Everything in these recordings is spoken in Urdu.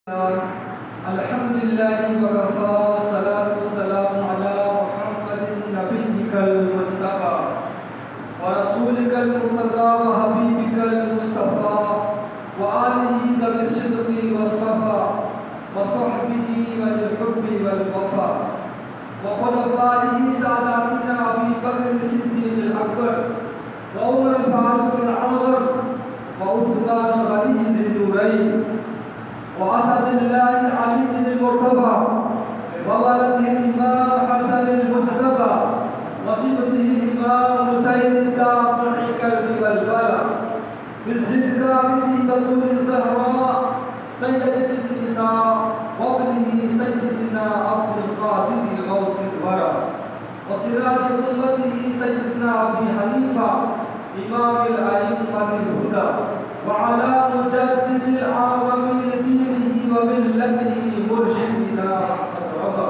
الحمد لله وكفى والصلاة والسلام على محمد نبيك المجتبى ورسولك المرتضى وحبيبك المصطفى وآله ذوي الصدق والصفا وصحبه والحب والوفا وخلفائه ساداتنا أبي بكر الصديق الأكبر وعمر الفاروق الأعظم وعثمان الغني ذي النورين وأسد الله العلي المرتضى وولده الإمام حسن المجتبى وصبته الإمام حسين التابع كالب والبلى بالزدقاء بطول الزهراء سيدة النساء وابنه سيدنا عبد القادر غوث الورى وسراج أمته سيدنا أبي حنيفة إمام الأئمة الهدى وعلى مجدد العالمين دينه وملته مرشدنا أحمد رضا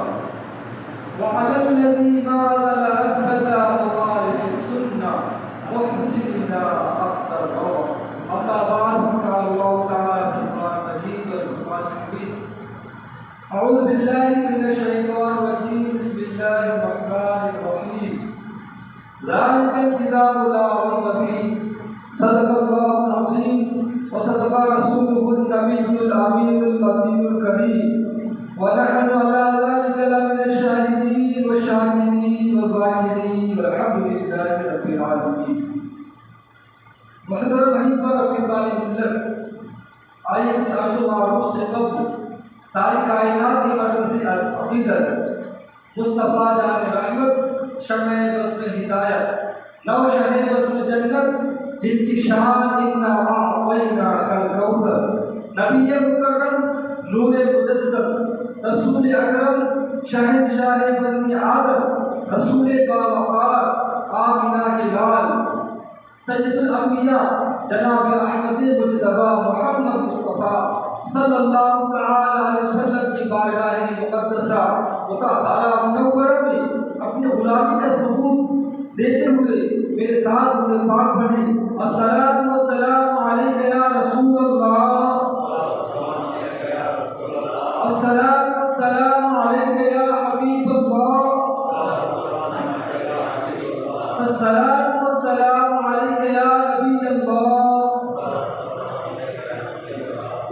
وعلى الذي ماذل ردد مخالف السنة محسننا أخطر روى أما بعد قال الله تعالى في القرآن المجيد والقرآن الحميد أعوذ بالله من الشيطان الرجيم بسم الله الرحمن الرحيم ذلك الكتاب لا ريب فيه صدق الله العظيم وصدق رسوله النبي الأمين المتين الكريم ونحن على ذلك لمن الشاهدين والشاكرين والذاكرين والحمد لله رب العالمين. محترم احبہ رفیقان ملت، آئیے کچھ عرض و معروف سے قبل ساری کائنات کی مرکزی عقیدت مصطفیٰ جان رحمت شمع بزم ہدایت نو شہ بزم جنت جن کی شان انا اعطیناک الکوثر نبی مکرم نور مجسم رسول اکرم شہنشاہ بنی آدم رسول باوقار آمینہ کے لال سید الانبیاء جناب احمد مجتبی محمد مصطفیٰ صلی اللہ تعالی علیہ وسلم کی بارگاہ مقدسہ مطہرہ منورہ میں اپنی غلامی کا ثبوت دیتے ہوئے میرے ساتھ ہوئے پاک پڑھیں الصلاۃ والسلام علیک یا رسول اللہ، الصلاۃ والسلام علیک یا حبیب اللہ، الصلاۃ والسلام علیک یا نبی اللہ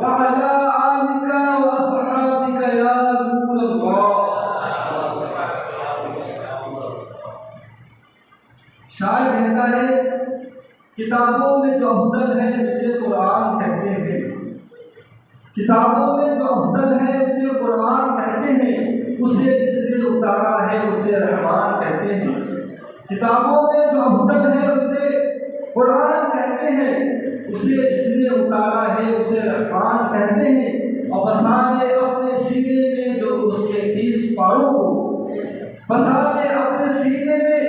وعلی آلک واصحابک یا نور اللہ. شاعر کہتا ہے کتابوں میں جو افضل ہے اسے قرآن کہتے ہیں، کتابوں میں جو افضل ہے اسے قرآن کہتے ہیں، اسے جس نے اتارا ہے اسے رحمان کہتے ہیں. کتابوں میں جو افضل ہے اسے قرآن کہتے ہیں، اسے جس نے اتارا ہے اسے رحمان کہتے ہیں. اور بسا لے اپنے سینے میں جو اس کے 30 پاروں کو، بسا لے اپنے سینے میں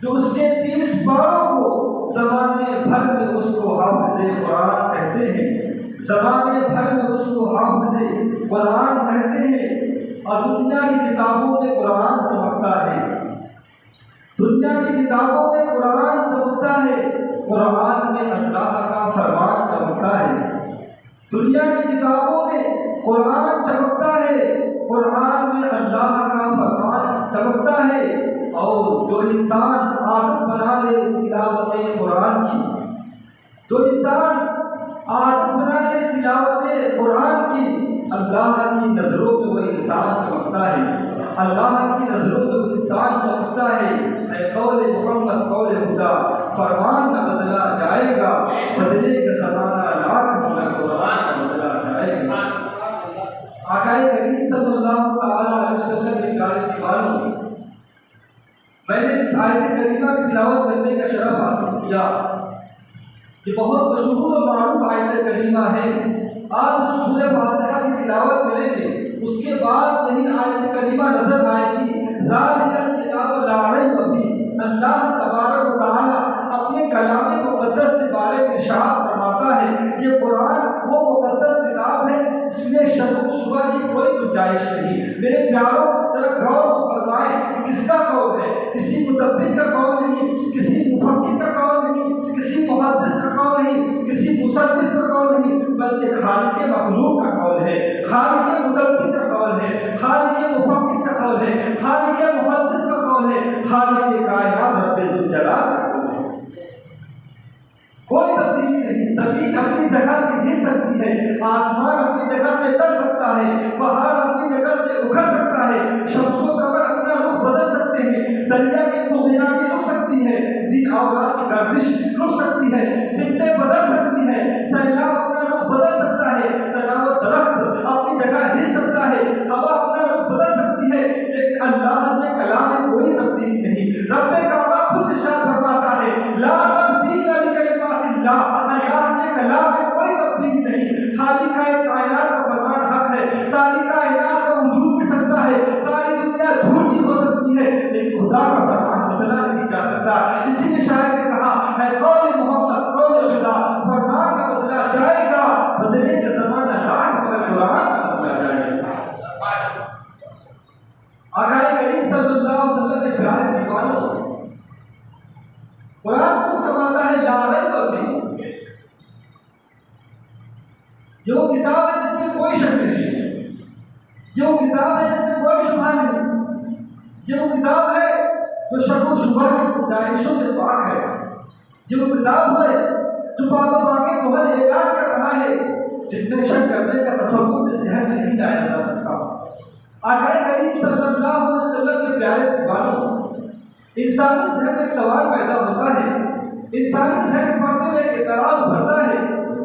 جو اس کے 30 پاروں کو، زمانے بھر میں اس کو حافظ قرآن کہتے ہیں، زمانے بھر میں اس کو حافظ قرآن کہتے ہیں. اور دنیا کی کتابوں میں قرآن چمکتا ہے، دنیا کی کتابوں میں قرآن چمکتا ہے، قرآن میں اللہ کا فرمان چمکتا ہے. دنیا کی کتابوں میں قرآن چمکتا ہے، قرآن میں اللہ کا فرمان چمکتا ہے. اور جو انسان عادت بنا لے تلاوت قرآن کی، جو انسان عادت بنا لے تلاوت قرآن کی، اللہ کی نظروں میں وہ انسان چمکتا ہے، اللہ کی نظروں میں وہ انسان چمکتا ہے. اے قول محمد قول خدا، فرمان نہ بدلا جائے گا، بدلے گا زمانہ لاکھ مگر قرآن نہ بدلا جائے گا. آقا کریم صلی اللہ تعالی علیہ وسلم کے پیارے دیوانوں، میں نے جس آیت کریمہ کی تلاوت کرنے کا شرف حاصل کیا، یہ بہت مشہور اور معروف آیت کریمہ ہے. آپ سورہ فاتحہ کی تلاوت کریں گے، اس کے بعد یہی آیت کریمہ نظر آئے گی. ذالک الکتاب لا ریب فیہ. اللہ تبارک و تعالی اپنے کلام مقدس کے بارے میں ارشاد فرماتا ہے یہ قرآن وہ مقدس کتاب ہے جس میں شک و شبہ کی کوئی گنجائش نہیں. میرے پیاروں ذرا غور فرمائیں کہ کس کا قول ہے؟ کسی مدبر کا قول نہیں، کسی مفکر کا قول نہیں، کسی محدث کا قول نہیں، کسی مصنف کا قول نہیں، بلکہ خالق مخلوق کا قول ہے. خالق مدبر کا قول ہے، خالق مفکر کا قول ہے، خالق محدث کا قول ہے، خالق کائنات رب ذوالجلال کا قول ہے۔ کوئی تبدیلی نہیں، زمین اپنی جگہ سے گر سکتی ہے، آسمان اپنی جگہ سے ٹل سکتا ہے، پہاڑ اپنی جگہ سے اکھڑ سکتا ہے، شمس و قمر اپنا رخ بدل سکتے ہیں، دریا کی طغیانی رک سکتی ہے، دن اور رات کی گردش رک سکتی ہے، سمتیں بدل سکتی ہے، سیلاب اپنا رخ بدل سکتا ہے، تناور درخت اپنی جگہ ہل سکتا ہے، ہوا اپنا رخ بدل سکتی ہے، لیکن اللہ کے کلام میں کوئی تبدیلی نہیں۔ رب کعبہ خود ارشاد فرماتا ہے لا تبدیل لکلمات اللہ، اللہ کے کلام میں کوئی تبدیلی نہیں۔ خالق کائنات کا فرمان حق ہے، ساری کائنات کا وجود مٹ سکتا ہے، ساری دنیا جھوٹی ہو سکتی ہے، لیکن خدا کا فرمان بدلا نہیں جا سکتا۔ اسی لیے شاعر نے کہا ہے قول محمد قول خدا، فرمان کا بدلا جائے گا، بدلے کا زمانہ لاکھ مگر قرآن کا بدلا جائے گا۔ آقا کریم صلی اللہ علیہ وسلم کے پیارے دیوانوں، قرآن خود فرماتا ہے لا ریب فیہ، یہ وہ کتاب ہے جس میں کوئی شک نہیں، یہ وہ کتاب ہے جس میں کوئی شبہ نہیں، یہ وہ کتاب ہے جو شک و شبہ کی گنجائشوں سے پاک ہے، یہ وہ کتاب ہے جو پاک کمل اعلان کر رہا ہے جن میں شک کرنے کا تصور میں ذہن میں نہیں لایا جا سکتا۔ آقا کریم صلی اللہ علیہ وسلم کے پیارے دیوانوں، انسانی ذہن میں سوال پیدا ہوتا ہے، انسانی ذہن پڑھنے میں اعتراض بھرتا ہے،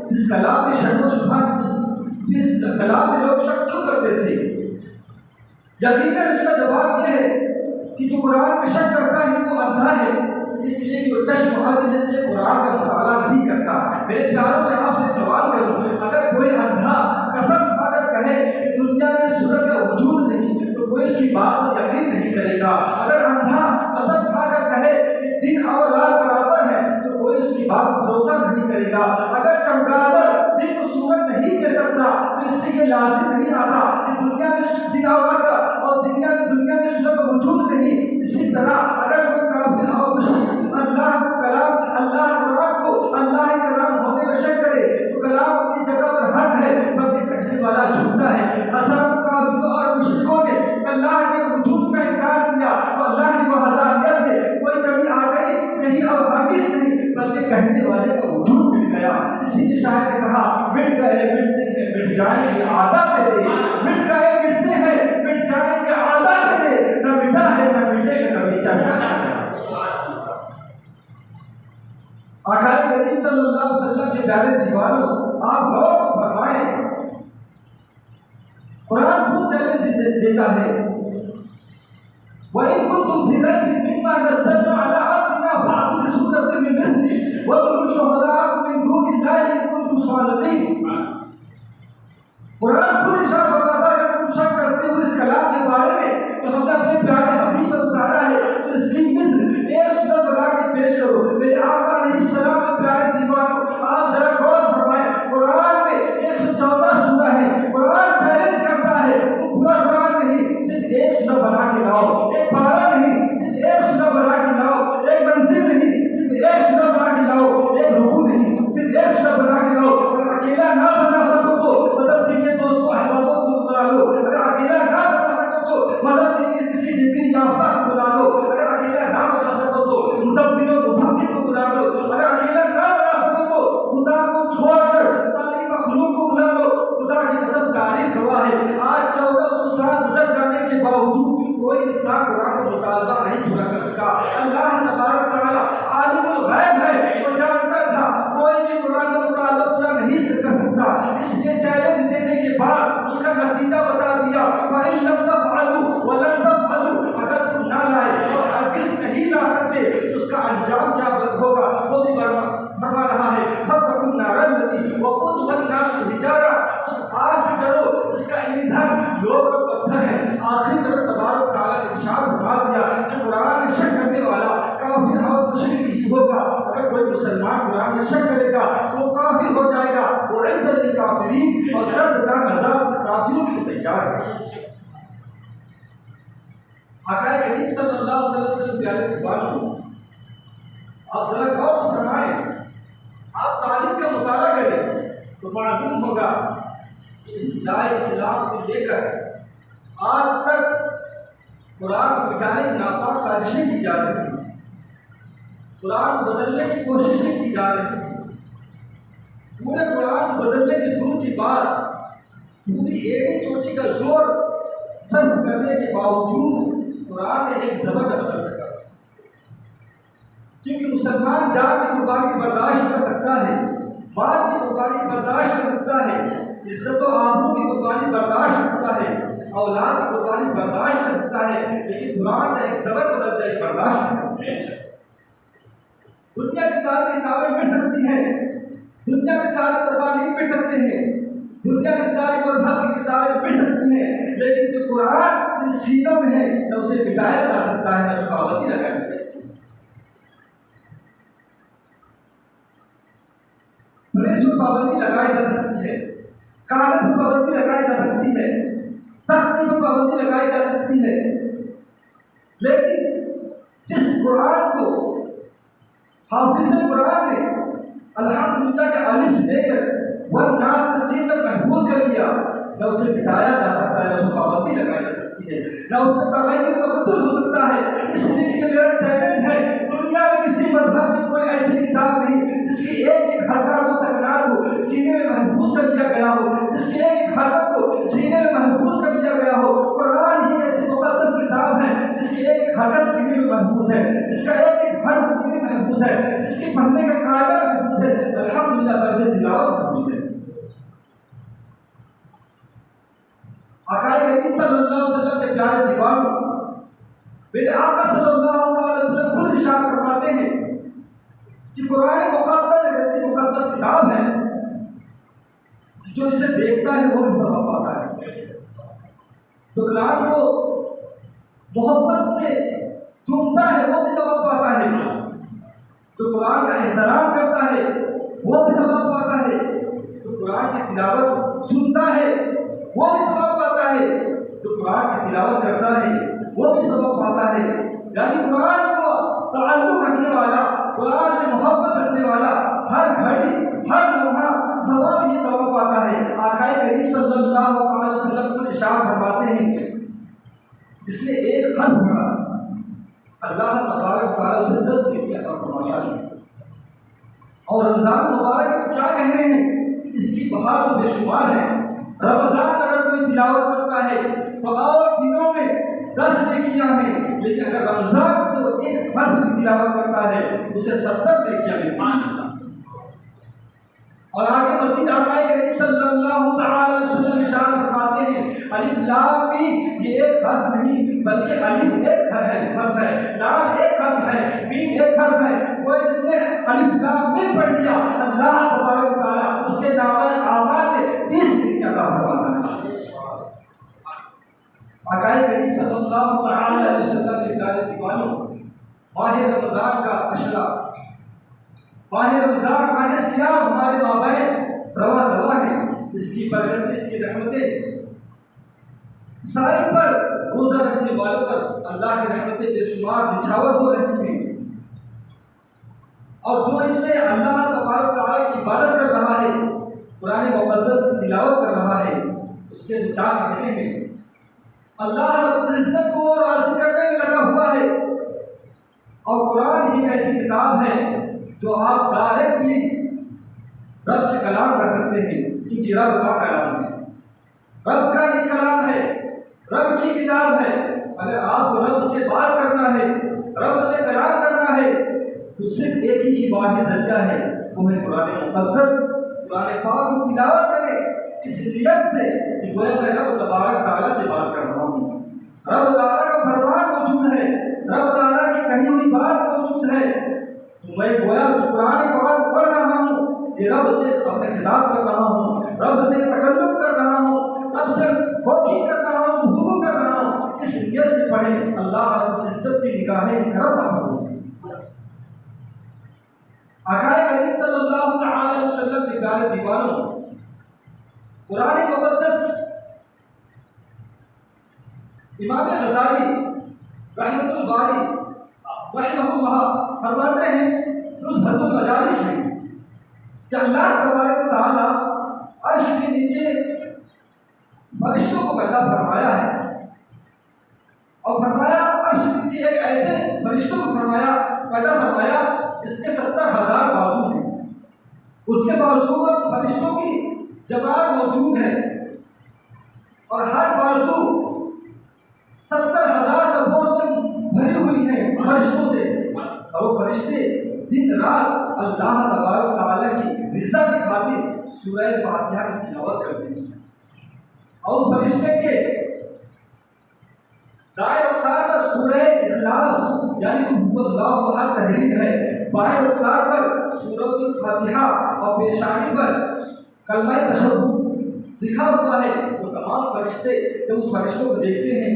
جس کلام میں شک و شبہ نہیں، جس کلام میں لوگ شک کیوں کرتے تھے؟ یقیناً اس کا جواب یہ ہے کہ جو قرآن میں شک کرتا ہے وہ اندھا ہے، اس لیے کہ وہ چشم بد سے قرآن کا مطالعہ نہیں کرتا۔ میرے پیاروں میں آپ سے سوال کروں، اگر کوئی اندھا قسم کھا کر کہے کہ دنیا میں سورج کا وجود نہیں تو کوئی اس کی بات پر یقین نہیں کرے گا۔ اگر اندھا قسم کھا کر کہے کہ دن اور رات برابر ہے تو کوئی اس کی بات پر بھروسہ نہیں کرے گا۔ اگر چمگادڑ دن کو سورج نہیں کہہ سکتا تو اس سے یہ لازم نہیں آتا کہ دنیا میں دن اور رات اور دنیا میں سورج کا وجود نہیں۔ اسی طرح اگر کوئی کافر اور مشرک اللہ کو کلام، اللہ قرآن کو اللہ کے کلام ہونے میں شک کرے تو کلام اپنی جگہ پر حق ہے، بلکہ کہنے والا جھوٹا ہے۔ ہزاروں کافروں اور مشرکوں نے اللہ کے وجود کا انکار کیا تو اللہ کی وحدانیت میں کوئی کمی آ گئی نہیں اور ہرگز نہیں، بلکہ کہنے والے کا وجود مٹ گیا۔ اسی لیے شاعر نے کہا مٹ گئے مٹتے ہیں مٹ جائیں گے عادت تیرے، مٹ گئے مٹتے ہیں مٹ جائیں گے عادت تیرے، نہ مٹا ہے نہ مٹے گا کبھی چرچا ہے۔ آقا کریم صلی اللہ علیہ وسلم کے پیارے دیوانوں، آپ غور کو فرمائیں، قرآن خود چیلنج دیتا ہے وَإِن كُنتُمْ فِي رَيْبٍ مِّمَّا نَزَّلْنَا عَلَىٰ عَبْدِنَا فَأْتُوا بِسُورَةٍ مِّن مِّثْلِهِ وَادْعُوا شُهَدَاءَكُم مِّن دُونِ اللَّهِ إِن كُنتُمْ صَادِقِينَ۔ قرآن خود ارشاد فرماتا ہے کہ تم شک کرتے ہو اس کلام کے بارے میں جو ہم نے اپنے پیارے حبیب پر اتارا ہے تو اس کی مثل ایک سورت بنا کے پیش کرو۔ میرے آقا علیہ السلام کے پیارے دیوانوں، آپ ذرا غور فرمائیں، قرآن میں 114 سورہ ہے، قرآن چیلنج کرتا ہے تو پورا قرآن نہیں، صرف ایک سورہ بنا کے لاؤ، ایک پارہ نہیں صرف ایک سورہ بنا کے لاؤ، ایک منزل نہیں صرف ایک سورہ بنا کے لاؤ، ایک رکوع نہیں صرف ایک سورہ بنا کے لاؤ۔ اگر اکیلا نہ بنا سکو تو مدد دیجیے دوستوں، احبابوں کو بلا لو، اگر اکیلا نہ بنا سکو تو مدد دیجیے کسی ڈگری یافتہ کو بلا لو، اگر اکیلا نہ بنا سکو تو مدبر و مفکر کو بلا لو، اگر اکیلا نہ بنا سکو تو خدا کو چھوڑ کر ساری مخلوق کو بلا لو۔ خدا کی قسم تاریخ گواہ ہے، آج 1400 سال گزر جانے کے باوجود کوئی انسان قرآن کا مطالبہ نہیں پورا کر سکا۔ اللہ تبارک تعالیٰ عالم الغیب ہے، وہ جانتا تھا کوئی بھی قرآن کا مطالبہ پورا نہیں کر سکتا، اس لیے چیلنج دینے کے بعد اس کا نتیجہ بتا دیا فَإِن لَمْ تَفْعَلُوا وَلَن تَفْعَلُوا، اگر تم نہ لائے اور ہرگز نہیں لا سکتے تو اس کا انجام کیا ہوگا وہ بھی فرما رہا ہے فَاتَّقُوا النَّارَ الَّتِي وَقُودُهَا النَّاسُ وَالْحِجَارَةُ، اس آگ سے ڈرو جس کا ایندھن لوگ اور پتھر ہے۔ آخری طرف تبارک تعالیٰ نے ارشاد فرما دیا کہ قرآن میں شک کرنے والا کافر اور مشرک ہی ہوگا۔ اگر کوئی مسلمان قرآن میں شک کرے گا تو وہ کافر ہو جائے گا، وہ عدت الکافرین، اور دردناک عذاب کافروں کے لیے تیار ہے۔ آقا کریم صلی اللہ علیہ وسلم پیارے دیوانوں، آپ ذرا غور فرمائیں، آپ تاریخ کا مطالعہ کریں تو معلوم ہوگا کہ ابتدائی اسلام سے لے کر آج تک قرآن کو مٹانے کی ناکام سازشیں کی جا رہی ہیں، قرآن کو بدلنے کی کوششیں کی جا رہی ہیں۔ پورے قرآن کو بدلنے کی دور کی بات پوری ایڑی چوٹی کا زور صرف کرنے کے باوجود قرآن نے ایک زبر نہ بدل سکا، کیونکہ مسلمان جان کی قربانی برداشت کر سکتا ہے، مال کی قربانی برداشت کر سکتا ہے، عزت و آبرو کی قربانی برداشت کر سکتا ہے، اولاد کی قربانی برداشت کر سکتا ہے، لیکن قرآن کا ایک زبر بدل جائے برداشت نہیں کر سکتا۔ دنیا کی ساری کتابیں مٹ سکتی ہیں، دنیا کے سارے تصاویر مٹ سکتے ہیں، دنیا کی ساری مذہب کی کتابیں مٹ سکتی ہیں، لیکن جو قرآن ان سینوں میں ہے نہ اسے مٹایا جا سکتا ہے نہ اسے پابندی لگائی جا سکتی ہے۔ پریس پر پابندی لگائی جا سکتی ہے، کاغذ پر پابندی لگائی جا سکتی ہے، تختی پر پابندی لگائی جا سکتی ہے، لیکن جس قرآن کو حافظ قرآن نے الحمدللہ کے الف سے لے کر والناس کے سین تک محفوظ کر لیا، نہ اسے مٹایا جا سکتا ہے، نہ اسے پابندی لگائی جا سکتی ہے، نہ اس میں تغیر و تبدل ہو سکتا ہے۔ اس لیے کہ میرا چیلنج ہے، دنیا میں کسی مذہب کی کوئی ایسی کتاب نہیں جس کی ایک ایک حرکت و سکنات کو سینے میں محفوظ کر لیا گیا ہو، جس کی ایک ایک حرکت کو سینے میں محفوظ کر لیا گیا ہو۔ قرآن ہی ایسی مقدس کتاب ہے جس کی ایک ایک حرکت سینے میں محفوظ ہے، جس کا ایک ایک حرف سینے میں محفوظ ہے، جس کے پڑھنے کا قاعدہ محفوظ ہے، الحمدللہ طرز تلاوت محفوظ ہے۔ آقا کریم صلی اللہ علیہ وسلم کے پیارے دیوانوں، میرے آقا صلی اللہ علیہ وسلم خود ارشاد فرماتے ہیں کہ قرآن مقدس ایک ایسی مقدس کتاب ہے کہ جو اسے دیکھتا ہے وہ بھی ثواب پاتا ہے، جو قرآن کو محبت سے چومتا ہے وہ بھی ثواب پاتا ہے، جو قرآن کا احترام کرتا ہے وہ بھی ثواب پاتا ہے، جو قرآن کی تلاوت سنتا ہے وہ بھی ثواب پاتا ہے، جو قرآن کی تلاوت کرتا ہے وہ بھی ثواب پاتا ہے۔ یعنی قرآن کو تعلق رکھنے والا، قرآن سے محبت رکھنے والا ہر گھڑی ہر لمحہ ثواب ہی ثواب پاتا ہے۔ آقا کریم صلی اللہ علیہ وسلم خود ارشاد فرماتے ہیں جس نے ایک حرف پڑھا اللہ تبارک و تعالیٰ اسے 10 نیکی عطا فرماتا ہے۔ اور رمضان مبارک کے کیا کہنے ہیں، اس کی بہار تو بے شمار ہے۔ رمضان اگر کوئی تلاوت کرتا ہے تو اور دنوں میں 10 نیکیاں ہیں، لیکن اگر رمضان جو ایک حرف کی تلاوت کرتا ہے اسے 70 نیکیاں ملتی ہیں۔ اور آگے مسیح آقا کریم صلی اللہ علیہ وسلم ارشاد فرماتے ہیں الف لام میم، یہ ایک حرف نہیں بلکہ الف ایک حرف ہے، لام ایک حرف ہے، میم ایک حرف ہے۔ کوئی جس نے الف لام میم پڑھ لیا اللہ تبارک و تعالیٰ اس کے نامۂ اعمال میں 30 نیکیاں عطا فرماتا ہے۔ آقا کریم صلی اللہ علیہ وسلم کے پیارے دیوانوں، ماہ رمضان کا عشرہ، ماہ رمضان، ماہ سیام ہمارے مابین رواں دوا ہے، اس کی برکتیں، اس کی رحمتیں سائر پر، روزہ رکھنے والوں پر اللہ کی رحمتیں بے شمار نچھاور ہو رہی ہیں۔ اور جو اس میں اللہ تبارک و تعالیٰ کی عبادت کر رہا ہے، قرآن مقدس کی تلاوت کر رہا ہے، اس کے مطابق کہتے ہیں اللہ رب العزت کو راضی کرنے میں لگا ہوا ہے۔ اور قرآن ہی ایسی کتاب ہے جو آپ ڈائریکٹلی رب سے کلام کر سکتے ہیں، کیونکہ رب کا کلام ہے، رب کا یہ کلام ہے، رب کی کتاب ہے۔ اگر آپ کو رب سے بات کرنا ہے، رب سے کلام کرنا ہے تو صرف ایک ہی واحد ذریعہ ہے، وہ ہے قرآن مقدس۔ قرآن پاک کی تلاوت کریں اس نیت سے کہ گویا میں رب تبارک تعالیٰ سے بات کر رہا ہوں، رب تعالیٰ کا فرمان موجود ہے، رب تعالیٰ کی کہی ہوئی بات موجود ہے، تو میں گویا جو قرآن پاک پڑھ رہا ہوں یہ رب سے اپنے خطاب کر رہا ہوں، رب سے تکلم کر رہا ہوں، رب سے بوکی کر رہا ہوں، گفتگو کر رہا ہوں۔ اس نیت سے پڑھیں، اللہ رب العزت کی نگاہیں کرم عطا ہوگی۔ آقا کریم صلی اللہ علیہ وسلم کے پیارے دیوانوں، قرآن مقدس امام غزالی رحمۃ الباری رحمہ اللہ فرماتے ہیں نزہۃ المجالس میں کہ اللہ تبارک و تعالیٰ عرش کے نیچے فرشتوں کو پیدا فرمایا ہے، اور فرمایا عرش نیچے ایک ایسے فرشتوں کو پیدا فرمایا جس کے 70,000 بازو ہیں، اس کے بازو پر فرشتوں کی جماعت موجود ہے، اور ہر بازو 70,000 صفوں سے بھری ہوئی ہے فرشتوں سے، اور وہ فرشتے دن رات اللہ تبارک و تعالیٰ کی رضا کی خاطر سورہ فاتحہ کی تلاوت کرتے ہیں، اور اس فرشتے کے دائیں رخسار پر سورہ اخلاص یعنی کہ اللہ احد تحریر ہے، بائیں رخسار پر سورۃ الفاتحہ اور پیشانی پر کلمہ تشہد لکھا ہوا ہے۔ وہ تمام فرشتے جب اس فرشتوں کو دیکھتے ہیں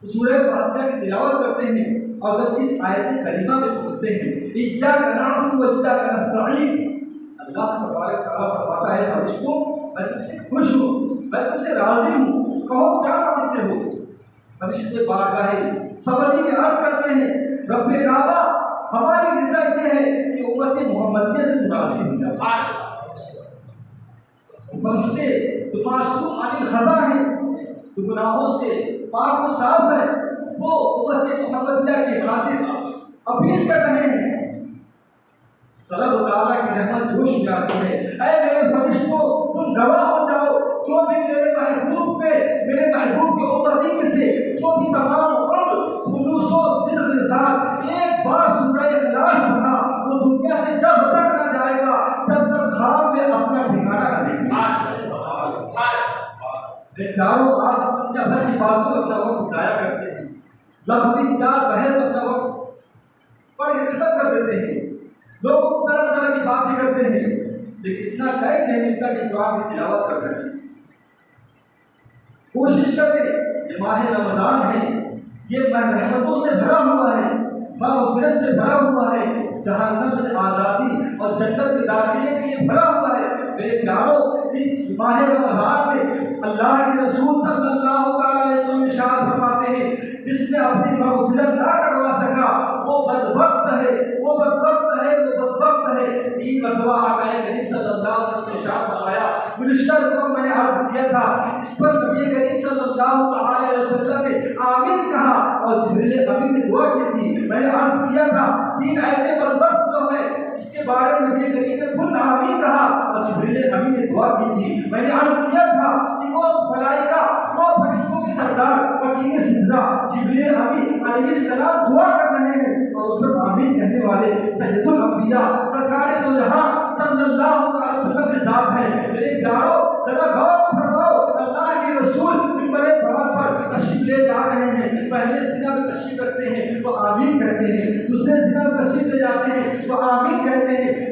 تو سورہ فاتحہ کی تلاوت کرتے ہیں، اور جب اس آیت کریمہ میں پہنچتے ہیں ایاک نعبد و ایاک نستعین، اللہ تبارک تعالیٰ فرماتا ہے فرشتوں میں تم سے خوش ہوں، میں تم سے راضی ہوں، کہو کیا مانگتے ہو؟ فرشتے بارگاہ سمدی میں عرض کرتے ہیں رب کعبہ ہماری رضا یہ ہے کہ امت محمدیہ سے تو راضی ہو جائے۔ فرشتے تو معصوم عن الخطا ہیں، تو گناہوں سے پاک و صاف ہے، وہ امت محمدیہ کی خاطر اپیل کر رہے ہیں۔ طلب تعالیٰ کی رحمت جوش میں آتی ہے، اے میرے فرشتوں تم گواہ ہو جاؤ، جو بھی میرے محبوب کے امتی میں سے جو بھی تمام عمر خلوص و صدق کے ساتھ ایک بار سورہ اخلاص پڑھا، وہ دنیا سے جب تک نہ جائے گا جب تک خواب میں اپنا ٹھکانہ نہ دیکھے گا۔ پیاروں، آج ہم دنیا بھر کی باتوں میں اپنا وقت ضائع کرتے ہیں، لفظی چار بہر میں اپنا وقت پڑھ کے ختم کر دیتے ہیں، لوگوں کو طرح طرح کی باتیں کرتے ہیں، لیکن اتنا ٹائم نہیں ملتا کہ قرآن کی تلاوت کر سکیں۔ کوشش کریں، یہ ماہ رمضان ہے، یہ ماہ رحمتوں سے بھرا ہوا ہے، مغفرت سے بھرا ہوا ہے، جہنم سے آزادی اور جنت کے داخلے کے لیے بھرا ہوا ہے۔ میرے پیاروں، اس ماہ رمضان میں اللہ کے رسول صلی اللہ علیہ وسلم ارشاد فرماتے ہیں جس نے اپنی مغفرت نہ کروا سکا وہ بدبخت ہے، وہ بدبخت ہے، وہ بدبخت ہے۔ تین مرتبہ آقا کریم صلی اللہ علیہ وسلم نے ارشاد فرمایا، گزشتہ دنوں میں نے عرض کیا تھا، اس پر نبی کریم صلی اللہ علیہ وسلم نے آمین کہا اور جبریل امین نے دعا کی تھی۔ میں نے عرض کیا تھا تین ایسے بدبخت لوگ ہیں جس کے بارے میں نبی کریم نے خود آمین کہا اور جبریل امین نے دعا کی تھی۔ میں نے عرض کیا تھا کہ وہ ملائکہ، وہ فرشتوں کے سردار وکیل زندہ جبریل امین علیہ السلام دعا کر رہے ہیں اور اس پر آمین کہنے والے سید الانبیاء سرکار دو جہاں صلی اللہ علیہ وسلم کے ذات ہیں۔ میرے پیاروں، ذرا غور فرماؤ، اللہ کے رسول منبر برات پر تشریف لے جا رہے ہیں، پہلے زینہ میں تشریف رکھتے ہیں تو آمین کہتے ہیں، دوسرے زینہ میں تشریف لے جاتے ہیں تو آمین کہتے ہیں،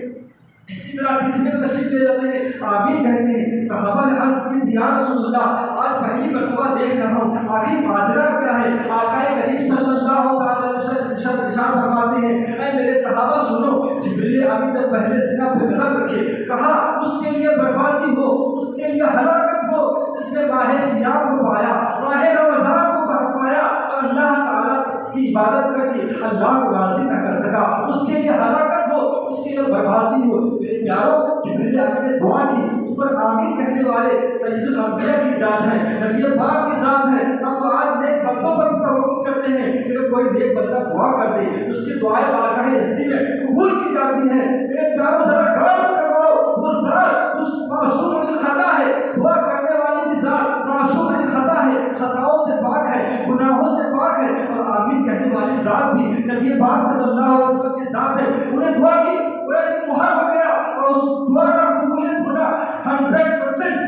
اسی طرح تیسرے میں تشریف لے جاتے ہیں آمین کہتے ہیں۔ صحابہ نے عرض کی تھی یا رسول اللہ آج پہلی مرتبہ دیکھ رہا ہوں، آگے ماجرا کیا ہے؟ آقا کریم صلی اللہ علیہ وسلم ارشاد فرماتے ہیں اے میرے صحابہ سنو، جبریل امین جب پہلے زنا پہ قدم رکھے کہا اس کے لیے بربادی ہو، اس کے لیے ہلاکت ہو جس نے ماہ سیام کو پایا، ماہ رمضان کو پایا اور اللہ تعالیٰ کی عبادت کر کے اللہ کو راضی نہ کر سکا، اس کے لیے ہلاکت ہو، اس کے لیے بربادی ہو۔ میرے پیاروں، جبریل امین نے دعا کی، اس پر آمین کہنے والے سید الانبیاء کی ذات ہے، نبی پاک کی ذات ہے۔ ہم تو آج نیک بندوں پر توقع کرتے ہیں کہ کوئی نیک بندہ دعا کر دے اس کی دعائیں بارگاہ ہستی میں قبول کی جاتی ہیں۔ میرے پیاروں، ذرا غور کرو، وہ ذات اس معصوم الخطا ہے، دعا کرنے والی کی ذات معصوم الخطا ہے، خطاؤں سے پاک ہے، گناہوں سے پاک ہے، اور آمین کہنے والی ذات بھی نبی پاک صلی اللہ علیہ وسلم کی ذات ہے۔ انہیں دعا کی، انہیں مہر ہو گیا اور اس دعا کا قبولیت ہونا 100%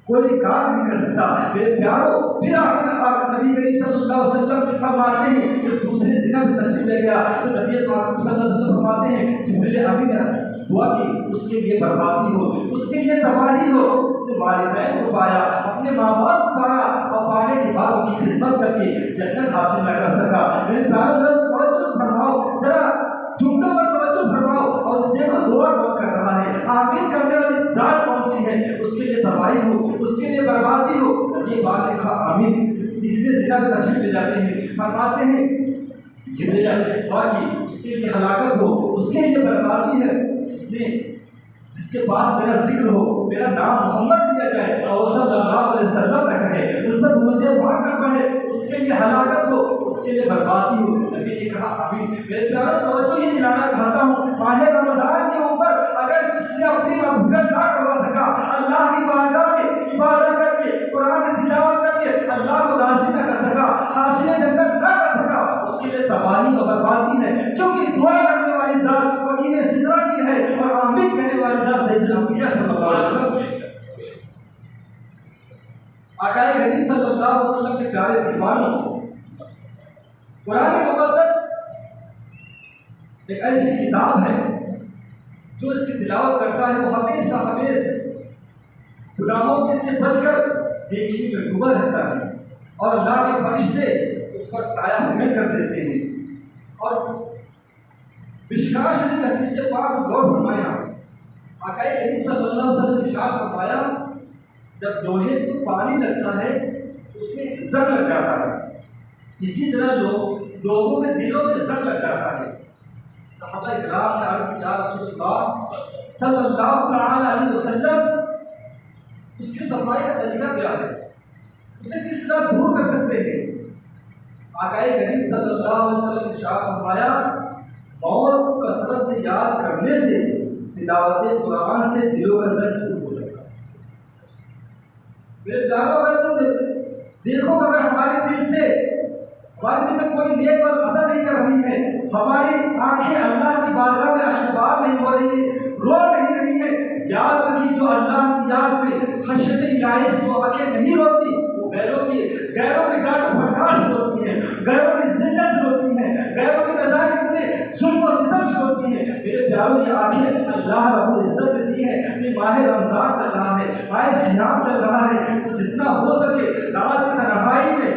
کوئی کام نہیں کر سکتا۔ میرے پیاروں، پھر آخر نبی کریم صلی اللہ علیہ وسلم فرماتے ہیں کہ دوسرے زنا میں تشریف لے گیا تو نبی پاک صلی اللہ علیہ وسلم فرماتے ہیں جبریل امین نے دعا کی اس کے لیے بربادی ہو، اس کے لیے تباہی ہو، اس نے والدین کو پایا، اپنے ماں باپ کو پایا اور پانے کے بعد ان کی خدمت کر کے جنت حاصل نہ کر سکا۔ میرے پیاروں، توجہ فرماؤ، ذرا جملوں پر توجہ فرماؤ اور دیکھو دعا کون کر رہا ہے، آمین کرنے والی ذات کون سی ہے؟ اس کے لیے تباہی ہو، اس کے لیے بربادی ہو، نبی پاک نے کہا آمین۔ تیسرے زنا میں تشریف لے جاتے ہیں، فرماتے ہیں جبریل نے دعا کی اس کے لیے ہلاکت ہو، اس کے لیے بربادی ہے جس جس کے پاس میرا ذکر ہو، میرا نام محمد لیا جائے اور صلی اللہ علیہ وسلم نہ کہے، اس پر درود پاک نہ پڑھے، اس کے لیے ہلاکت ہو، اس کے لیے بربادی ہو۔ نبی نے کہا آمین۔ میرے پیاروں توجہ یہ دلانا چاہتا ہوں، ماہ رمضان کے اوپر اگر جس نے اپنی مغفرت نہ کروا سکا، اللہ کی بارگاہ میں عبادت کر کے، قرآن کی تلاوت کر کے اللہ کو راضی نہ کر سکا، حاصل جنت نہ کر سکا، اس کے لیے تباہی اور بربادی ہے، کیونکہ دعا کرنے والی ذات وکیل سدرہ کی ہے اور آمین کہنے والی ذات سید الانبیاء صلی اللہ علیہ وسلم۔ آقا کریم صلی اللہ علیہ وسلم کے پیارے دیوانوں، قرآن مقدس ایک ایسی کتاب ہے جو اس کی تلاوت کرتا ہے وہ ہمیشہ گناہوں کے سے بچ کر نیکی میں ڈوبا رہتا ہے، اور اللہ کے فرشتے اس پر سایہ ہمیں کر دیتے ہیں۔ اور مشکاہ شریف حدیث سے پاک غور فرمایا، آقا کریم صلی اللہ علیہ وسلم نے ارشاد فرمایا جب لوہے کو پانی لگتا ہے تو اس میں ایک زنگ لگ جاتا ہے، اسی طرح لوگوں کے دلوں میں زنگ لگ جاتا ہے۔ صحابہ کرام نے عرض کیا رسول اللہ صلی اللہ تعالی علیہ وسلم اس کی صفائی کا طریقہ کیا ہے، اسے کس طرح دور کر سکتے ہیں؟ آقا کریم صلی اللہ علیہ وسلم نے ارشاد فرمایا موت کو کثرت سے یاد کرنے سے تلاوت قرآن سے دلوں کا زنگ دور ہو جاتا ہے۔ میرے پیاروں اگر تم دیکھو اگر ہمارے دل میں کوئی نیک بات اثر نہیں کر رہی ہے، ہماری آنکھیں اللہ کی بارگاہ میں اشکبار نہیں ہو رہی ہے، رو نہیں رہی ہے، یاد رکھی جو اللہ کی یاد میں خشیت الہی سے جو آنکھیں نہیں روتی وہ غیروں کی ڈانٹ پھٹکار ہوتی ہے، غیروں کی ذلت سے ہوتی ہے، غیروں کی نظر کرنے ظلم و ستم سے ہوتی ہے۔ میرے پیاروں یہ آنکھیں اللہ رب العزت نے دی ہے کہ ماہ رمضان چل رہا ہے، ماہ صیام چل رہا ہے، تو جتنا ہو سکے رات کی تنہائی میں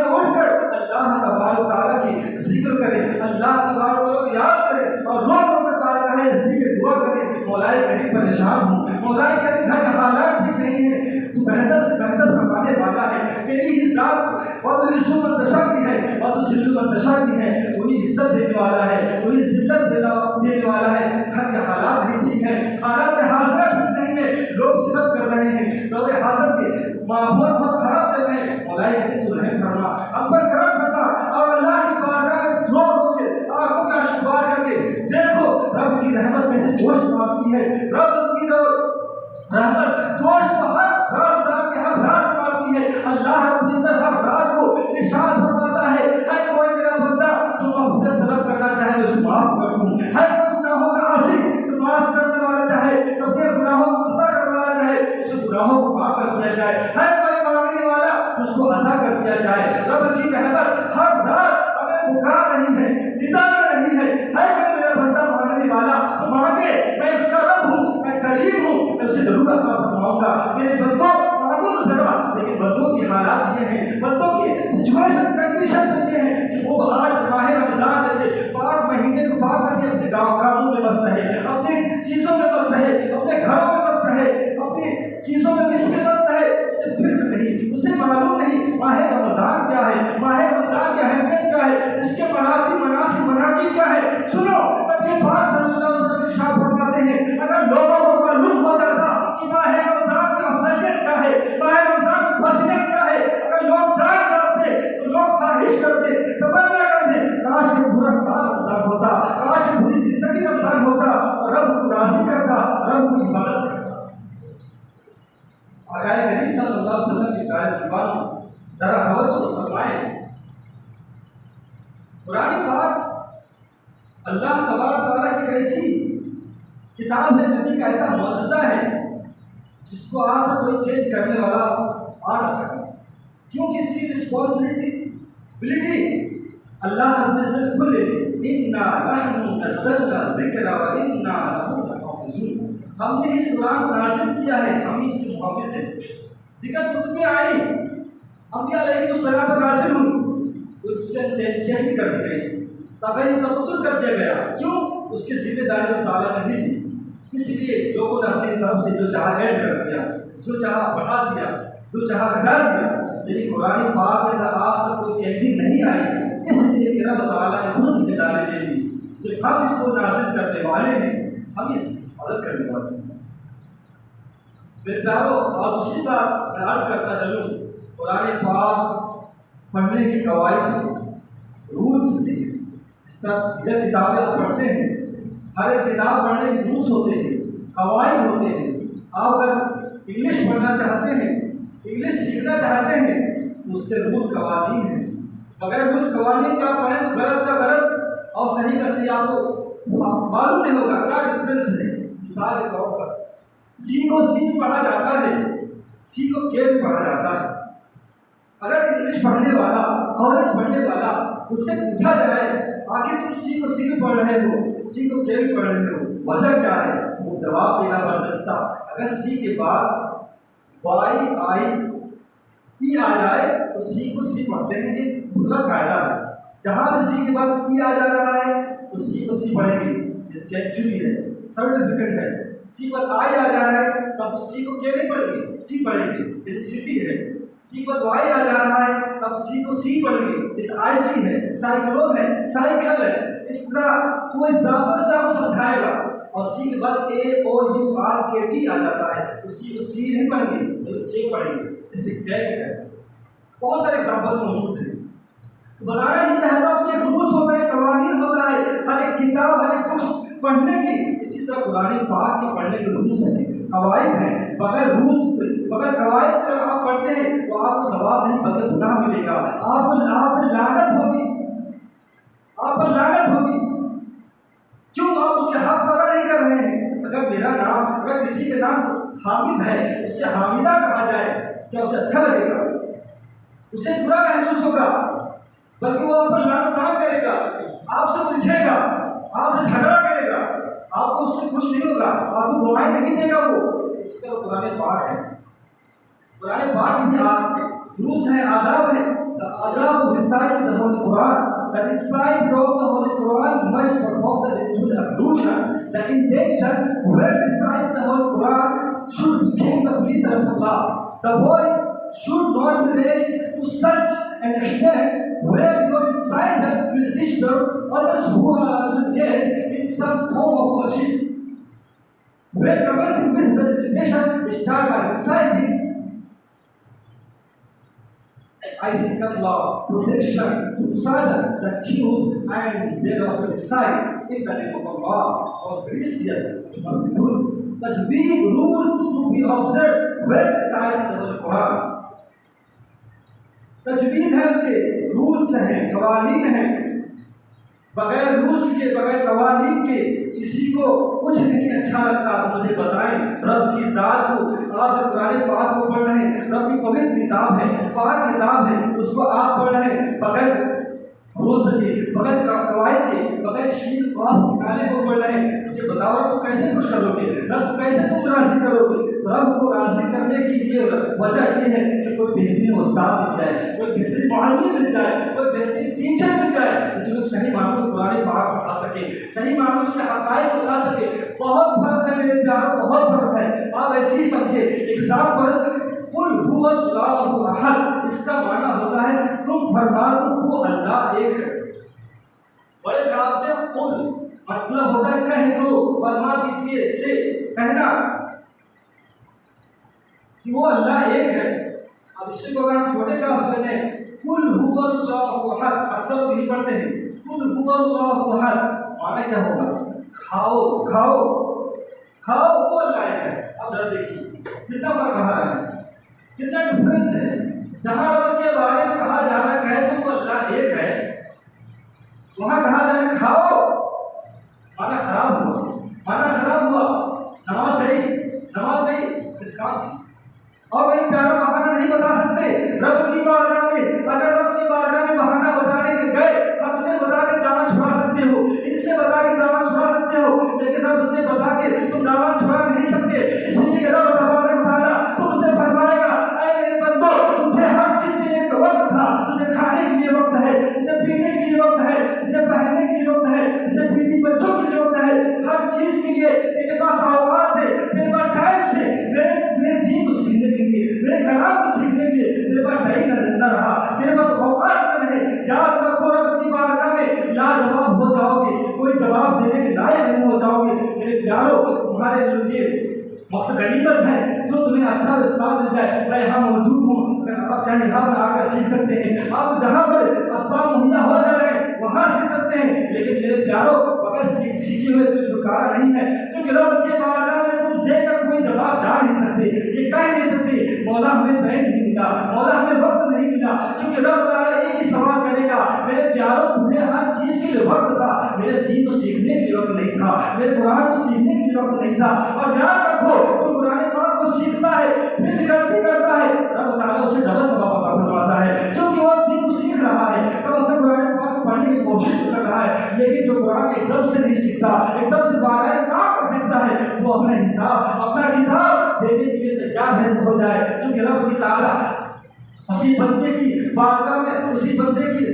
اٹھ کر اللہ تبارک و تعالیٰ کی ذکر کریں، اللہ تبارک و تعالیٰ کو یاد کریں اور رو کر تعالیٰ ہے ذکر دعا کریں، مولا کریم پریشان ہوں، مولا کریم گھر کے حالات ٹھیک نہیں ہیں، تو بہتر سے بہتر فرمانے والا ہے، تیری ہی ذات اور تو عزت منتشا کی ہے اور تو ذل منتشا کی ہے، وہی عزت دینے والا ہے، وہی ذلت دینے والا ہے۔ گھر کے حالات نہیں ٹھیک ہے، حالات حاضرہ ٹھیک نہیں ہے، لوگ صدق کر رہے ہیں، دور حاضر کے ماحول بہت خراب چل رہے ہیں، مولا کریم تو رحم فرما، ہم پر کرم فرما اور اللہ کی بارگاہ میں رو کے آنکھوں کا اشکبار کر کے دیکھو رب کی رحمت میں سے جوش مارتی ہے، رب کی رحمت جوش کو ہر رمضان کے ہر رات مارتی ہے۔ اللہ رب العزت ہر رات کو ارشاد فرماتا ہے اے کوئی میرا بندہ جو مغفرت طلب کرنا چاہے میں اسے معاف کر دوں، ہے کوئی گناہوں کا عاصی تو معاف کرنے والا چاہے تو اپنے گناہوں کو خطا کرنے والا چاہے اسے گناہوں کو معاف کر دیا جائے، ہے کوئی مانگنے والا اس کو عطا کر دیا جائے۔ رب کی رحمت ہر رات ہمیں پکار رہی ہے، ندا رہی ہے کوئی میرا بندہ مانگنے والا تو مانگے، میں اس کا رب ہوں، میں کریم ہوں، میں اسے ضرور عطا فرماؤں گا۔ میرے بندوں مانگو تو ذرا، لیکن بندوں کی حالات یہ ہیں، بندوں کی سچویشن کنڈیشن تو یہ ہے کہ وہ آج ماہ رمضان جیسے پاک مہینے کو پا کر کے اپنے کاموں میں مست رہے، اپنی چیزوں میں مست رہے، اپنے گھروں میں مست رہے، اپنی چیزوں میں کس میں مست رہے، اسے فکر نہیں، اسے معلوم نہیں ماہ رمضان کیا ہے، ماہ رمضان کی اہمیت کیا ہے، اس کے مناقب کیا ہے۔ سنو نبی پاک صلی اللہ علیہ وسلم ارشاد فرماتے ہیں اگر لوگوں کو معلوم ہو جاتا کہ ماہ رمضان کی افضلیت کیا ہے، ماہ رمضان کی فضیلت کیا ہے، اگر لوگ جان جاتے تو لوگ خواہش کرتے، تمنا کرتے کاش یہ پورا سال رمضان ہوتا، کاش یہ پوری زندگی رمضان ہوتا اور رب کو راضی کرتا، رب کو عبادت کرتا۔ آقا کریم صلی اللہ علیہ وسلم کی پیارے دیوانوں ذرا توجہ تو فرمائیں، قرآن پاک اللہ تبارک تعالیٰ کی ایسی کتاب ہے، نبی کا ایسا معجزہ ہے جس کو آج تک کوئی چینج کرنے والا آ نہ سکا، کیونکہ اس کی رسپانسبلٹی اللہ رب العزت خود لے لی۔ اِنَّا نَحْنُ نَزَّلْنَا الذِّكْرَ وَإِنَّا لَهُ لَحَافِظُونَ، ہم نے اس قرآن کو نازل کیا ہے، ہم اس کے محافظ ہیں۔ ذکر کتبیں آئی، انبیاء علیہ السلام پر نازل ہوئی، کچھ چینج کر دی گئی، تغیر تبدل کر دیا گیا، کیوں؟ اس کی ذمہ داری اللہ تعالیٰ نے نہیں دی، اس لیے لوگوں نے اپنی طرف سے جو چاہا ایڈ کر دیا، جو چاہا بڑھا دیا، جو چاہا گھٹا دیا، لیکن قرآن پاک میں آج تک کوئی چینجنگ نہیں آئی، اس لیے کہ رب تعالیٰ نے خود ذمہ داری لے لی کہ ہم اس کو نازل کرنے والے ہیں، ہم اس مدد کرنے والی ہے۔ میرے پیاروں، اور دوسری بات میں عرض کرتا چلوں، قرآن پاک پڑھنے کے قواعد رولس بھی ہیں۔ جس طرح دیگر کتابیں آپ پڑھتے ہیں، ہر ایک کتاب پڑھنے کے رولس ہوتے ہیں، قواعد ہوتے ہیں۔ آپ اگر انگلش پڑھنا چاہتے ہیں، انگلش سیکھنا چاہتے ہیں تو اس کے رولس قوانین ہیں۔ بغیر رولس قوانین کے آپ پڑھیں تو غلط کا غلط اور صحیح کا صحیح آپ کو معلوم نہیں ہوگا کیا ڈفرینس ہے۔ مثال کے طور پر سی کو سی بھی پڑھا جاتا ہے، سی کو کے بھی پڑھا جاتا ہے۔ اگر انگلش پڑھنے والا انگلش پڑھنے والا اس سے پوچھا جائے آخر تم سی کو سی بھی پڑھ رہے ہو، سی کو کے بھی پڑھ رہے ہو، وجہ کیا ہے؟ وہ جواب دے گا بردستہ، اگر سی کے بعد وائی آئی ای آ جائے تو سی کو سی پڑھتے ہیں، یہ مطلق قاعدہ ہے۔ جہاں بھی سی کے بعد ای آ جا رہا ہے تو سی کو سی پڑھیں گے، یہ سینچری ہے، سرٹیفکیٹ ہے۔ سی پر آئی آ جا رہا ہے تب سی کو کیا نہیں پڑھیں گے؟ سی پڑھیں گے، جیسے سٹی ہے۔ سی پر وائی آ جا رہا ہے تب سی کو سی پڑھیں گے، جیسے آئی سی ہے، سائیکلون ہے، سائیکل ہے۔ اس طرح کوئی ایگزامپل سے آپ سمجھائے گا اور سی کے بعد اے او یو آر کے ٹی آ جاتا ہے تو سی کو سی نہیں پڑھیں گے بلکہ کے پڑھیں گے، جیسے کیک ہے۔ بہت سارے ایگزامپلس موجود ہیں۔ بتانا نہیں چاہتا کہ رولس ہوتا ہے، قوانین ہوتا ہے ہر ایک کتاب، ہر ایک بکس پڑھنے کی۔ اسی طرح قرآن پاک کے پڑھنے کے رولس ہیں، قواعد ہیں۔ بغیر رولس بغیر قواعد کے آپ پڑھتے ہیں تو آپ کو ثواب نہیں بلکہ گناہ ملے گا، آپ پر لعنت ہوگی، آپ پر لعنت ہوگی۔ کیوں آپ اس کے حق ادا نہیں کر رہے ہیں؟ اگر میرا نام، اگر کسی کا نام حامد ہے اس سے حامدہ کہا جائے کیا اسے اچھا لگے گا؟ اسے برا محسوس ہوگا، بلکہ وہ آپ پر لعنت کام کرے گا، آپ سے الجھے گا، آپ سے جھگڑا کرے گا، آپ کو اس سے خوش نہیں ہوگا، آپ کو دعائیں نہیں دے گا وہ۔ اس طرح قرآن پاک ہے، قرآن پاک میں رولز ہیں، آداب ہیں۔ The adab of reciting the Holy Quran, the recite of the Holy Quran must perform the ritual ablution. The intention when reciting the Holy Quran should become the pleasure of Allah. The voice should not be raised to such an extent where your recital will disturb others who are also engaged in some form of worship. When commencing with the recitation, start by reciting, I seek Allah protection to silence the accused and thereafter recite in the name of Allah, most gracious, most merciful. Tajweed rules to be observed when reciting the Holy Quran. تجوید ہے، اس کے رولس ہیں، قوانین ہیں۔ بغیر رولس کے، بغیر قوانین کے کسی کو کچھ نہیں اچھا لگتا۔ تو مجھے بتائیں رب کی ذات کو، آپ جو قرآن پاک کو پڑھ رہے ہیں، رب کی پوتر کتاب ہے، پاک کتاب ہے، اس کو آپ پڑھ رہے ہیں بغیر رولس کے، بغیر قواعد کے، بغیر شین قاف نکالے کو پڑھ رہے ہیں، مجھے بتاؤ رب کو کیسے خوش کرو گے؟ رب کو کیسے تم راضی کرو گے؟ رب کو راضی کرنے کی یہ وجہ یہ ہے کہ کوئی بہترین استاد مل جائے، کوئی بہترین معلم مل جائے، کوئی بہترین ٹیچر مل جائے کہ تم لوگ صحیح معنوں میں قرآن پاک بتا سکے، صحیح معنوں میں اس کے حقائق بتا سکے۔ بہت فرق ہے میرے پیاروں، بہت فرق ہے۔ آپ ایسے ہی سمجھے، ایگزامپل قل هو اللہ احد، اس کا معنی ہوتا ہے تم فرما دو وہ اللہ ایک ہے۔ بڑے خواب سے قل مطلب ہوتا ہے کہہ دو، فرما دیجیے، سے کہنا کہ وہ اللہ ایک ہے۔ اب اس کو اگر ہم چھوٹے کا کہتے ہیں قل هو اللہ احد، اکثر لوگ یہی پڑھتے ہیں قل هو اللہ احد، معنی کیا ہوگا؟ کھاؤ کھاؤ کھاؤ وہ اللہ ایک ہے۔ اب ذرا دیکھیے کتنا فرق کہا ہے، کتنا ڈفرینس ہے۔ جہاں رب کے بارے میں کہا جا رہا ہے کہہ تو وہ اللہ ایک ہے، وہاں کہا جا رہا ہے کھاؤ، مانا خراب ہوا، مانا خراب ہوا، نماز گئی اس کام کی۔ اور میرے پیاروں بہانہ نہیں بتا سکتے رب کی بارگاہ میں۔ اگر رب کی بارگاہ میں بہانہ بتانے کے گئے، ہم سے بتا کے دامن چھڑا سکتے ہو، ان سے بتا کے دامن چھڑا سکتے ہو، لیکن رب سے بتا کے تم دامن چھڑا نہیں سکتے، اس لیے کہ رب تبارک و تعالیٰ تم سے فرمائے گا اے میرے بندو تجھے ہر چیز کے لیے ایک وقت تھا، تجھے کھانے کے لیے وقت ہے، تجھے پینے کے لیے وقت ہے، تجھے پہننے کے لیے وقت ہے، تجھے بیوی بچوں کے لیے وقت ہے، ہر چیز کے لیے تیرے پاس اوقات ہے، تیرے پاس ٹائم سے میرے دین کو سیکھنے کے لیے، میرے کلام کو سیکھنے کے لیے تیرے پاس ٹائم نہ رہا، تیرے پاس اوقات نہ رہے۔ یاد رکھو رب کی بارگاہ میں لاجواب ہو جاؤ گے، کوئی جواب دینے کے لائق نہیں ہو جاؤ گے۔ میرے پیاروں تمہارے لیے وقت غنیمت ہے، جو تمہیں اچھا اسباب مل جائے میں یہاں موجود ہوں، اگر آپ چاہیں یہاں پر آ کر سیکھ سکتے ہیں، آپ جہاں پر اسباب مہیا ہو جا رہے ہیں وہاں سیکھ سکتے ہیں، لیکن میرے پیاروں اگر سیکھے ہوئے کوئی چھٹکارا نہیں ہے، کیونکہ رب کے بارگاہ میں تم دے کر کوئی جواب جا نہیں سکتے، یہ کہہ نہیں سکتے مولا ہمیں ٹائم نہیں ملا، مولا ہمیں وقت نہیں ملا، کیونکہ رب تعالیٰ ایک ہی سوال کرے گا میرے پیاروں تمہیں ہر چیز کے لیے وقت تھا، میرے دین کو سیکھنے کے لیے وقت نہیں تھا، میرے قرآن کو سیکھنے کے لیے وقت نہیں تھا، اور یاد رکھو تو قرآن پاک کو سیکھتا ہے پھر غلطی کرتا ہے رب تعالیٰ اسے ڈبل ثواب عطا فرماتا ہے، کیونکہ وہ دین کو سیکھ رہا ہے، کم از کم قرآن پاک کو پڑھنے کی کوشش کر رہا ہے، لیکن جو قرآن ایک دم سے نہیں سیکھتا، ایک دم سے باقاعدہ کام کر دیتا ہے، وہ اپنا حساب اپنا کتاب دینے کے لیے تیار ہے ہو جائے، کیونکہ رب کی تعالیٰ اسی بندے کی بارگاہ میں اسی بندے کی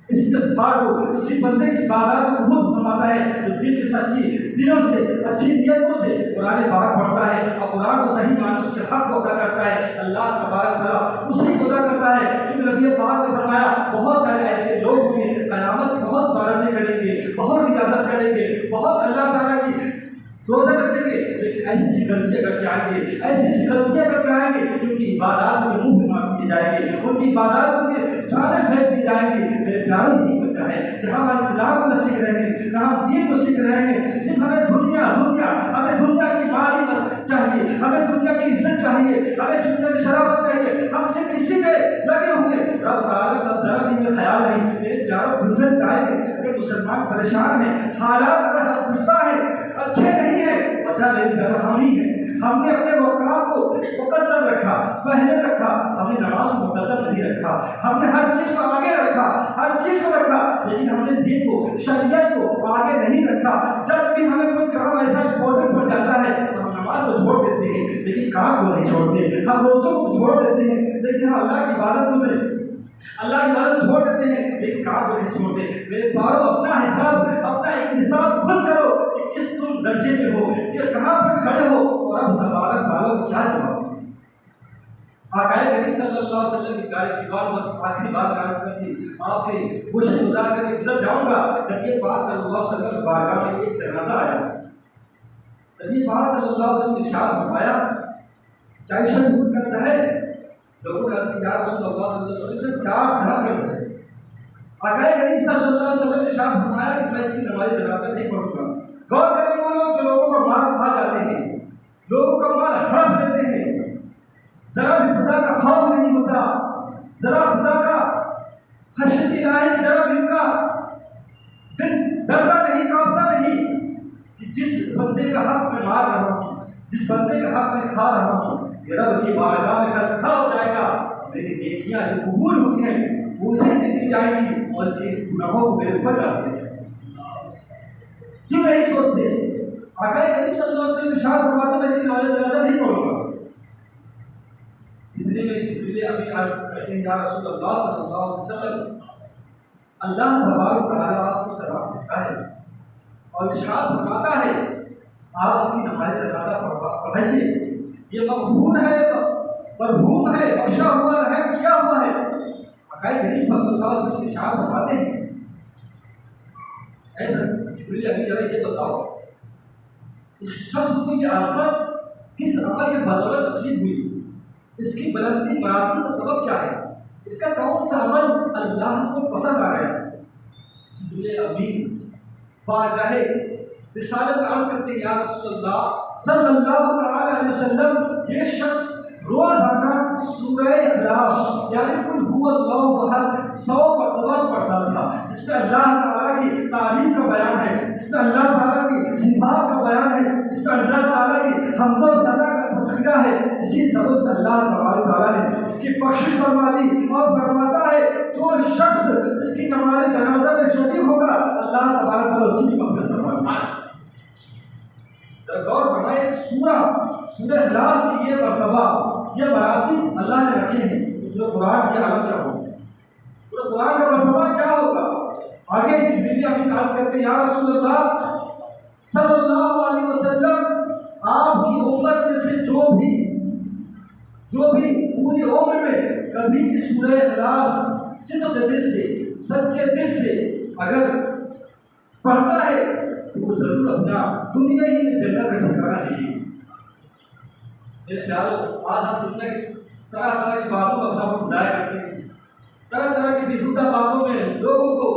استغفار کو اسی بندے کی بارگاہ کو قبول فرماتا ہے جو دل کی سچی دلوں سے اچھی نیتوں سے قرآن پاک پڑھتا ہے اور قرآن کو صحیح معنی اس کے حق کو ادا کرتا ہے، اللہ تبارک تعالیٰ اسی کو ادا کرتا ہے، کیونکہ نبی پاک نے فرمایا بہت سارے ایسے لوگ ہوں گے قیامت بہت عبادتیں کریں گے، بہت اجازت کریں گے، بہت اللہ تعالیٰ کی روزہ رکھیں گے، لیکن ایسی سی غلطیاں کر کے آئیں گے، ایسی سی غلطیاں کر کے آئیں گے جو کہ عبادات کے منہ پہ مار دیے جائیں گے، ان کی عبادات کے جانے پھینک دی جائیں گی۔ میرے پیاروں یہی وجہ ہے جہاں ہم اسلام کو نہ سیکھ رہے ہیں نہ ہم دین کو سیکھ رہے ہیں، صرف ہمیں ہمیں دنیا کی مالی چاہیے، ہمیں دنیا کی عزت چاہیے، ہمیں دنیا کی شرافت چاہیے، ہم صرف اسی میں لگے ہوئے، رب تعالیٰ کا ذرا بھی ہمیں خیال نہیں۔ میرے پیاروں بزرگ آئے گے اگر مسلمان پریشان ہیں، حالات اگر ہم خستہ ہیں، اچھے نہیں ہے، وجہ میرے پیاروں ہم ہی ہیں، ہم نے اپنے وقار کو مقدم رکھا، پہلے رکھا، ہم نے نماز کو مقدم نہیں رکھا، ہم نے ہر چیز کو آگے رکھا، ہر چیز کو رکھا، لیکن ہم نے دین کو شریعت کو آگے نہیں رکھا۔ جب بھی ہمیں کوئی کام ایسا امپورٹنٹ پڑ جاتا ہے تو ہم نماز کو چھوڑ دیتے ہیں، لیکن کام کو نہیں چھوڑتے، ہم روزوں کو چھوڑ دیتے ہیں، لیکن ہم اللہ کی عبادت کو اللہ کی عبادت چھوڑ دیتے ہیں، لیکن کام کو نہیں چھوڑتے۔ میرے پیاروں اپنا حساب اپنا احتساب خود کرو کہ کس تم درجے میں ہو، کہ کہاں پر کھڑے ہو، اور اب تبارک تعالیٰ کو کیا جواب دیں۔ آقا کریم صلی اللہ علیہ وسلم کی بات بس آخری بات عرض کر تھی، آپ سے کوشش گزار کر کے گزر جاؤں گا۔ نبی پاک صلی اللہ علیہ وسلم کی بارگاہ میں ایک جنازہ آیا، نبی پاک صلی اللہ علیہ وسلم نے ارشاد فرمایا کیا شخص خود قرض ہے؟ لوگوں نے عرض کیا یا رسول اللہ صلی اللہ علیہ وسلم سے 4 گھر قرض ہے۔ آقا کریم صلی اللہ علیہ وسلم نے ارشاد فرمایا کہ میں اس کی نماز جنازہ نہیں پڑھوں گا۔ غور کریں وہ لوگ جو لوگوں کا مال کھا جاتے ہیں، لوگوں کا مال ہڑپ لیتے ہیں، ذرا بھی خدا کا خوف نہیں ہوتا، ذرا خدا کا خشیت الہی کی طرف ان کا دل ڈرتا نہیں، کانپتا نہیں کہ جس بندے کا حق میں مار رہا ہوں، جس بندے کا حق میں کھا رہا ہوں، یہ رب کی بارگاہ میں کل کھڑا ہو جائے گا، میری نیکیاں جو قبول ہوئی ہیں وہ اسے دے دی جائیں گی اور اس کے گناہوں کو میرے اوپر ڈال دیا جائے گا۔ کیوں نہیں سوچتے؟ آقا کریم صلی اللہ علیہ وسلم ارشاد فرماتے میں اس کی نماز جنازہ نہیں پڑھوں گا۔ اتنے میں جبریل امین عرض کرتے ہیں یا رسول اللہ صلی اللہ علیہ وسلم اللہ تبارک و تعالیٰ آپ کو ثواب دیتا ہے اور ارشاد فرماتا ہے آپ اس کی نماز جنازہ پڑھائیے، یہ مغفور ہے، مرحوم ہے، بخشا ہوا ہے، کیا ہوا ہے۔ آقا کریم صلی اللہ علیہ وسلم ارشاد فرماتے ہیں اے جبریل امین ذرا یہ بتاؤ اس شخص کو یہ عظمت کس عمل کے بدولت نصیب ہوئی، اس کی بلندی مراتب کا سبب کیا ہے، اس کا کون سا عمل اللہ کو پسند آ گیا۔ جبریل امین بارگاہ رسالت عرض کرتے ہیں یا رسول اللہ صلی اللہ علیہ وسلم یہ شخص روزانہ سورہ اخلاص یعنی قل هو اللہ احد 100 مرتبہ پڑھتا تھا، جس میں اللہ تعالیٰ کی تعریف کا بیان ہے، جس میں اللہ تعالیٰ کی صفات کا بیان ہے، جس میں اللہ تعالیٰ کی حمد و ثنا کا تذکرہ ہے۔ اسی سبب سے اللہ تعالیٰ نے اس کی بخشش فرما دی اور فرماتا ہے جو شخص اس کی نماز جنازہ میں شریک ہوگا اللہ تبارک و تعالیٰ اس کی بھی مغفرت فرمائے گا۔ غور فرمائے سورہ اخلاص کی یہ مرتبہ یہ مراتب اللہ نے رکھے ہیں، جو قرآن کی عالم کیا ہوگا، تو قرآن کا مرتبہ کیا ہوگا۔ آگے جبریل امین عرض کرتے ہیں یا رسول اللہ صلی اللہ علیہ وسلم آپ کی امت میں سے جو بھی پوری عمر میں کبھی بھی سورہ اخلاص صدق دل سے سچے دل سے اگر پڑھتا ہے تو وہ ضرور اپنا دنیا ہی میں جنت کا ٹھکانہ دیکھیے۔ میرے پیاروں، آج ہم دنیا کی طرح طرح کی باتوں میں اپنا وقت ضائع کرتے ہیں، طرح طرح کی بےہودہ باتوں میں لوگوں کو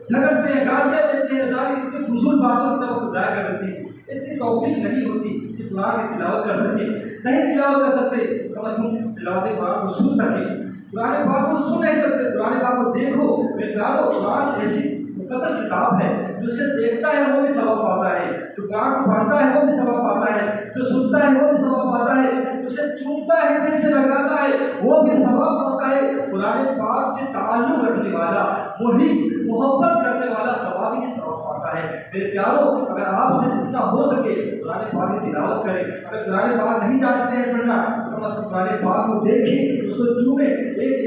جھگڑتے ہیں، گالیاں دیتے ہیں، اتنی فضول باتوں میں اپنا وقت ضائع کر دیتے ہیں۔ اتنی توفیق نہیں ہوتی کہ قرآن کی تلاوت کر سکے، نہیں تلاوت کر سکتے، کم از کم تلاوت قرآن کو سن سکے۔ قرآن پاک کو سن نہیں سکتے، قرآن پاک کو دیکھو۔ میرے پیاروں، قرآن ایسی مقدس کتاب ہے، جو اسے دیکھتا ہے وہ بھی ثواب پاتا ہے، جو قرآن کو پڑھتا ہے وہ بھی ثواب پاتا ہے، جو سنتا ہے وہ بھی ثواب پاتا ہے، جو اسے چومتا ہے، دل سے لگاتا ہے وہ بھی ثواب پاتا ہے۔ قرآن پاک سے تعلق رکھنے والا، محب محبت کرنے والا ثواب ہی ثواب پاتا ہے۔ میرے پیاروں، اگر آپ سے جتنا ہو سکے قرآن پاک کی تلاوت کریں۔ اگر قرآن پاک نہیں جانتے ہیں پڑھنا تو کم از کم قرآن پاک کو دیکھیں، اس کو چومیں، ایک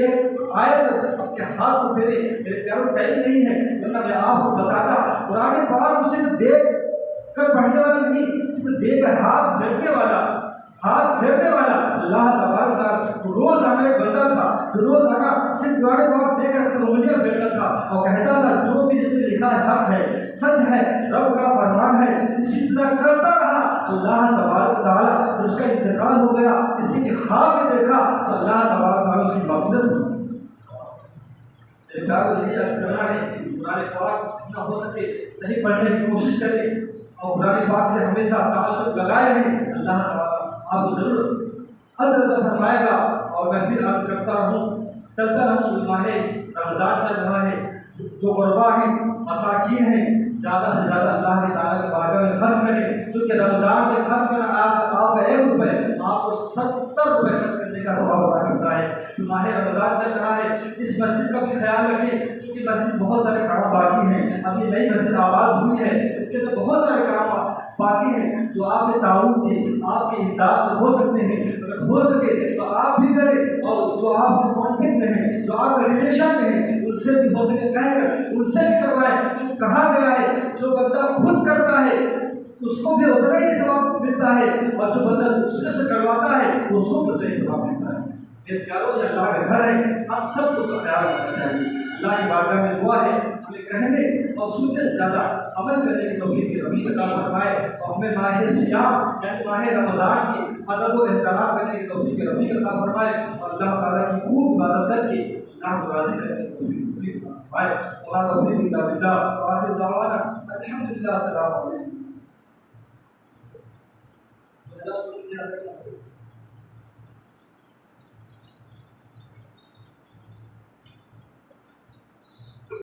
آیت اپنے ہاتھ کو پھیریں۔ میرے پیاروں، ٹائم نہیں ہے ورنہ میں آپ کو بتاتا، قرآن پاک اسے دیکھ کر پڑھنے والا نہیں، اس میں دیکھ کر ہاتھ پھیرنے والا اللہ تبارک تعالیٰ روزانہ ایک بندہ تھا جو روزانہ صرف قرآن پاک دیکھ کر اپنی انگلیاں پھیرتا تھا اور کہتا تھا جو بھی اس میں لکھا ہے حق ہے، سچ ہے، رب کا فرمان ہے۔ اسی طرح کرتا رہا۔ اللہ تبارک تعالیٰ جب اس کا انتقال ہو گیا، کسی کے خواب میں دیکھا تو اللہ تبارک تعالیٰ اس کی مغفرت ہوئی۔ یہی عرض کرنا ہے کہ قرآن پاک جتنا ہو سکے صحیح پڑھنے کی کوشش کریں اور قرآن پاک سے ہمیشہ تعلق لگائے رہیں۔ اللہ تعالیٰ آپ کو ضرور اجر فرمائے گا۔ اور میں پھر عرض کرتا ہوں، چلتا رہوں، ماہ رمضان چل رہا ہے، جو غربا ہیں، مساکین ہیں، زیادہ سے زیادہ اللہ تعالیٰ کے بارگاہ میں خرچ کریں، کیونکہ رمضان میں خرچ کرنا آپ کا 1 روپے آپ کو 70 روپے خرچ کرنے کا ثواب عطا کرتا ہے۔ تو ماہ رمضان چل رہا ہے، اس مسجد کا بھی خیال رکھیں، کیونکہ مسجد بہت سارے کام باقی ہیں، ابھی نئی مسجد آباد ہوئی ہے، اس کے اندر بہت سارے کام باقی ہیں جو آپ کے تعاون سے، آپ کے امداد سے ہو سکتے ہیں۔ اگر ہو سکے تو آپ بھی کریں، اور جو آپ کے کانٹیکٹ میں ہیں، جو آپ کے ریلیشن میں ہیں، ان سے بھی ہو سکے کہہ کر ان سے بھی کروائیں۔ جو کہا گیا ہے جو بندہ خود کرتا ہے اس کو بھی اتنا ہی ثواب ملتا ہے، اور جو بندہ دوسرے سے کرواتا ہے اس کو بھی اتنا ہی ثواب ملتا ہے۔ میرے پیاروں، یہ اللہ کا گھر ہے، ہم سب کو اس کا خیال رکھنا چاہیے۔ اللہ کی بارگاہ میں دعا ہے ہمیں کہنے اور سننے سے زیادہ عمل کرنے کی توفیق رفیق عطا فرمائے، اور ہمیں ماہ سیام یعنی ماہ رمضان کی ادب و احترام کرنے کی توفیق رفیق عطا فرمائے، اور اللہ تعالیٰ کی خوب عبادت کر کے اللہ کو راضی کرنے کی توفیق عطا فرمائے۔ اللہ توفیق الا باللہ، وآخر دعوانا الحمدللہ، السلام علیکم۔